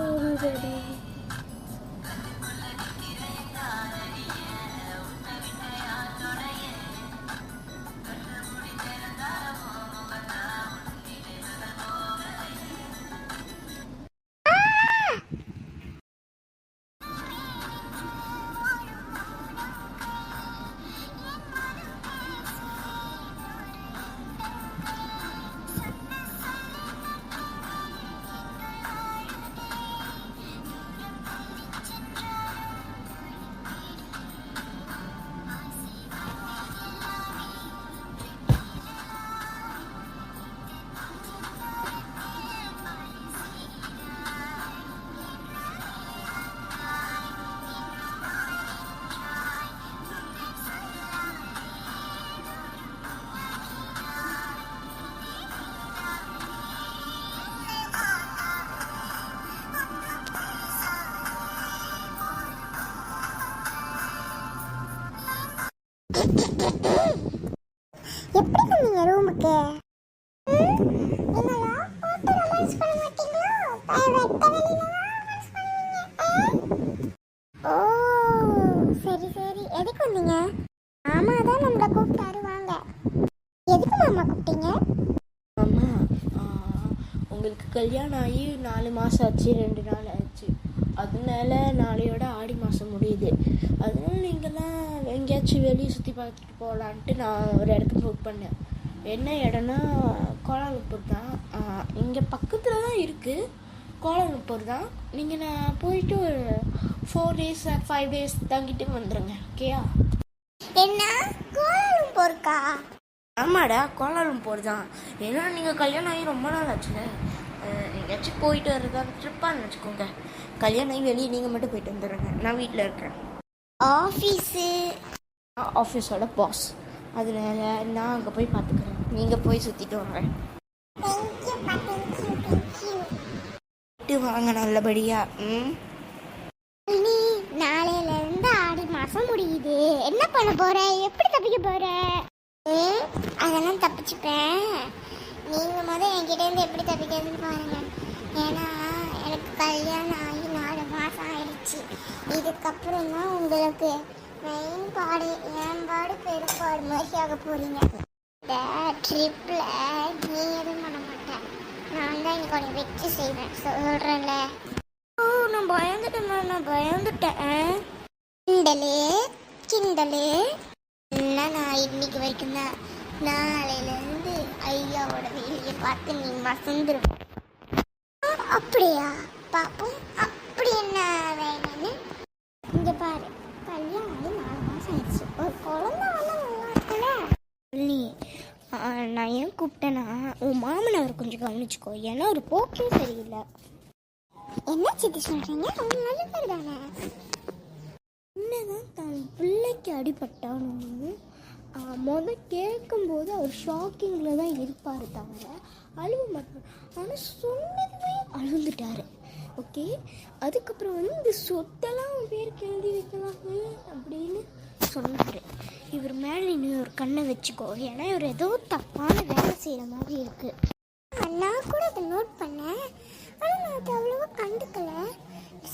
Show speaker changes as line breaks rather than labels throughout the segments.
போகுதடி.
எப்படி வந்தீங்க ரூமுக்கு? ஓ சரி சரி, எதுக்கு வந்தீங்க? மாமா தான் நம்மளை கூப்பிட்டாரு, வாங்க. எதுக்கு மாமா கூப்பிட்டீங்க?
மாமா, உங்களுக்கு கல்யாணம் ஆகி 4 மாதம் ஆச்சு, 2 நாள் ஆச்சு. அதனால நாளையோட ஆடி மாதம் முடியுது. அதனால நீங்கள்லாம் எங்கேயாச்சும் வெளியே சுற்றி பார்த்துட்டு போகலான்ட்டு நான் ஒரு இடத்துக்கு புக் பண்ணேன். என்ன இடம்னா கோலாலம்பூர் தான். இங்கே பக்கத்தில் தான் இருக்குது, கோலாலம்பூர் தான். நீங்கள் நான் போயிட்டு ஒரு 4 days 5 days தங்கிட்டு வந்துடுங்க, ஓகேயா?
என்ன கோலாலம்பூர்க்கா?
ஆமாடா, கோலாலம்பூர் தான். ஏன்னா நீங்கள் கல்யாணம் ஆகி ரொம்ப நாள் ஆச்சுல, எங்கேயாச்சும் போயிட்டு வர்றதா ட்ரிப்பான்னு வச்சுக்கோங்க. கல்யாணம் ஆகி வெளியே நீங்கள் மட்டும் போயிட்டு வந்துடுங்க, நான் வீட்டில் இருக்கேன். ஆஃபீஸோட பாஸ், அதனால நான் அங்கே போய் பார்த்துக்கிறேன். நீங்கள் போய் சுற்றிட்டு வாங்க, வாங்க நல்லபடியா.
நாளையிலேருந்து ஆடி மாதம் முடியுது. என்ன பண்ண போற? எப்படி தப்பிக்க போற? அதெல்லாம் தப்பிச்சுப்பேன். நீங்கள் முதல் என்கிட்டேருந்து எப்படி தப்பிக்கிறதுன்னு பாருங்க. ஏன்னா எனக்கு கல்யாணம் ஆகி 4 மாதம் ஆயிடுச்சு. இதுக்கப்புறம் தான் உங்களுக்கு மெயின் பாடு, என் பாடு பெருப்பாடு மாதிரி ஆக போறீங்க. இந்த ட்ரிப்பில் நீ எதுவும் பண்ண மாட்டேன், நான் தான் இன்னைக்கு உன்னை வச்சு செய்வேன், சொல்கிறேன்ல.
ஓ, நான் பயந்துட்டேன்.
கிண்டலு கிண்டலு இல்லை. நான் இன்னைக்கு வரைக்கும் தான். நாளையிலேருந்து ஐயாவோட வேலையை பார்த்து நீ மறந்துடுவேன். அப்படியா? பாப்போம் அப்படி என்ன வேணும்னு. இங்கே பாரு, கல்யாணம் 4 மாதம் ஆயிடுச்சு. ஒரு குழந்தை வந்து நல்லா இருக்குல்ல.
நான் ஏன் கூப்பிட்டேன்னா, உன் மாமனார் கொஞ்சம் கவனிச்சுக்கோ. ஏன்னா ஒரு போக்கே சரியில்லை.
என்ன சித்தி சொல்கிறீங்க? அவங்க நல்ல பேர் தானே.
என்னதான் தான் பிள்ளைக்கு அடிபட்டானு கேட்கும்போது அவர் ஷாக்கிங்கில் தான் இருப்பார், தவிர அழுவ மாட்டார். ஆனால் சொன்னதுமே அழுந்துட்டார். ஓகே, அதுக்கப்புறம் இந்த சொத்தெல்லாம் பேருக்கு எழுதி வைக்கலாமே அப்படின்னு சொன்னார். இவர் மேலே இன்னும் ஒரு கண்ணை வச்சுக்கோ, ஏன்னா இவர் ஏதோ தப்பான வேலை செய்கிற மாதிரி இருக்குது.
நான் கூட அதை நோட் பண்ணேன், ஆனால் நான் அதை அவ்வளோவா கண்டுக்கல.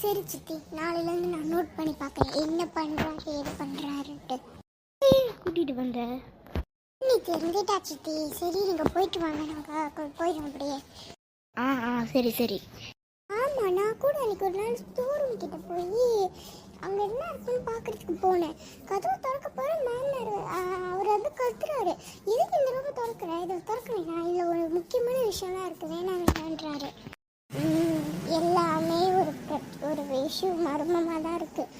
சரி சித்தி, நாளையிலேருந்து நான் நோட் பண்ணி பார்க்குறேன் என்ன பண்ணுறாரு எது பண்ணுறாருன்ட்டு.
கூட்டிகிட்டு வந்த
நீ தெரிஞ்சிட்டா சித்தி. சரி நீங்கள் போயிட்டு வாங்க, நாங்கள் போயிடும் அப்படியே.
சரி சரி.
ஆமாம், நான் கூட அன்றைக்கி ஒரு நாள் ஸ்டோரூம் கிட்டே போய் அங்கே என்ன இருக்குன்னு பார்க்குறதுக்கு போனேன். கதவை திறக்க போகிற மேலே அவர் வந்து கத்துறாரு, எதுக்கு இந்த ரூபை திறக்கிறேன், இதை திறக்கிறேன், இதில் ஒரு முக்கியமான விஷயம்லாம் இருக்குது, வேணான்றாரு. எல்லாமே ஒரு விஷயம் மர்மமாக தான் இருக்குது.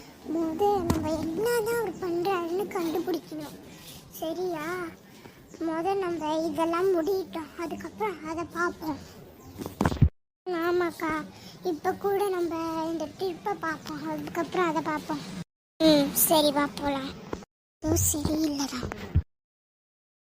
நம்ம என்ன தான் அவர் பண்ணுறாருன்னு கண்டுபிடிக்கணும், சரியா? நம்ம இதெல்லாம் முடியிட்டோம், அதுக்கப்புறம் அதை பார்ப்போம். ஆமாக்கா, இப்போ கூட நம்ம இந்த ட்ரிப்பை பார்ப்போம், அதுக்கப்புறம் அதை பார்ப்போம். சரி வா போகலாம். சரியில்லைதான்.